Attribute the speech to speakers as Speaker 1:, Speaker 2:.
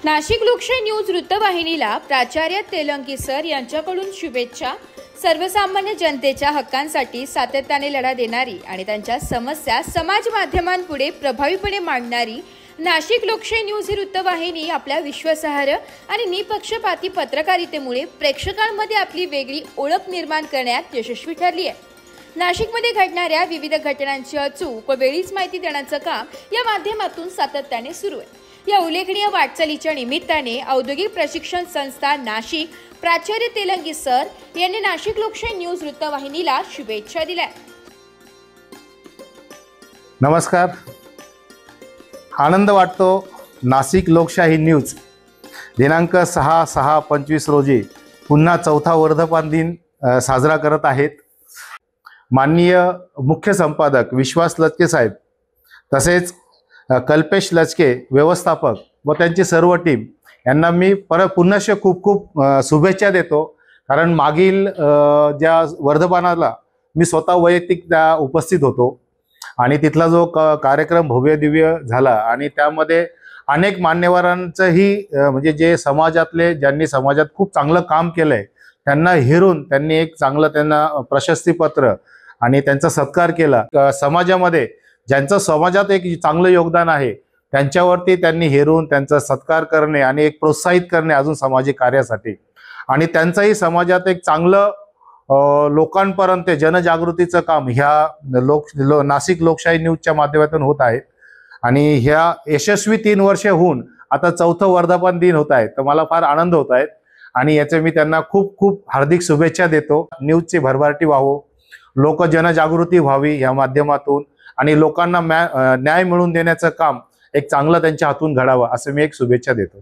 Speaker 1: नाशिक लोकशाही न्यूज वृत्तवाहिनीला प्राचार्य तेलंगी सर यांच्याकडून शुभेच्छा। सर्वसामान्य जनतेच्या हक्कांसाठी सातत्याने लढा देणारी आणि त्यांच्या समस्या समाज माध्यमांपुढे प्रभावीपणे मांडणारी नाशिक लोकशाही न्यूज ही वृत्तवाहिनी आपल्या विश्वासार्ह आणि निपक्षपाती पत्रकारितेमुळे प्रेक्षकांमध्ये आपली वेगळी ओळख निर्माण करण्यात यशस्वी ठरली आहे। नाशिकमध्ये घडणाऱ्या विविध घटनांची अचूक व वेळीच माहिती देण्याचं काम या माध्यमातून सातत्याने सुरू आहे। या उल्लेखनीय वाटचालीच्या निमित्ताने औद्योगिक प्रशिक्षण संस्था नाशिक प्राचार्य तेलंगी सर यांनी नाशिक लोकशाही न्यूज वृत्तवाहिनीला शुभेच्छा दिल्या।
Speaker 2: नमस्कार, आनंद वाटतो नाशिक लोकशाही न्यूज दिनांक 6/6/25 रोजी पुन्हा चौथा वर्धापन दिन साजरा करत आहेत। माननीय मुख्य संपादक विश्वास लचके साहेब तसेच कल्पेश लचके व्यवस्थापक व त्यांची सर्व टीम यांना मी पुन्हा खूप शुभेच्छा देतो। कारण मागील ज्या वर्धापनाला मी स्वतः वैयक्तिक उपस्थित होतो आणि तिथला जो कार्यक्रम भव्य दिव्य झाला आणि त्यामध्ये अनेक मान्यवरांचंही म्हणजे जे समाजातले ज्यांनी समाजात खूप चांगलं काम केलंय त्यांना हिरून त्यांनी एक चांगलं त्यांना प्रशस्तीपत्र आणि त्यांचा सत्कार केला। समाजामध्ये ज्यांचं समाजात एक चांगलं योगदान आहे त्यांच्यावरती त्यांनी हेरून त्यांचा सत्कार करणे आणि एक प्रोत्साहित करणे अजून सामाजिक कार्यासाठी आणि त्यांचाही समाजात एक चांगलं लोकांपर्यंत जनजागृतीचं काम ह्या नाशिक लोकशाही न्यूजच्या माध्यमातून होत आहे। आणि ह्या यशस्वी 3 वर्षे होऊन आता चौथं वर्धापन दिन होत आहे, तर मला फार आनंद होत आहे आणि याचे मी त्यांना खूप हार्दिक शुभेच्छा देतो। न्यूजची भरभराटी व्हावो, लोक जनजागृती व्हावी या माध्यमातून आणि लोकांना न्याय मिळवून देण्याचं काम एक चांगलं त्यांच्या हातून घडावं असं मी एक शुभेच्छा देतो।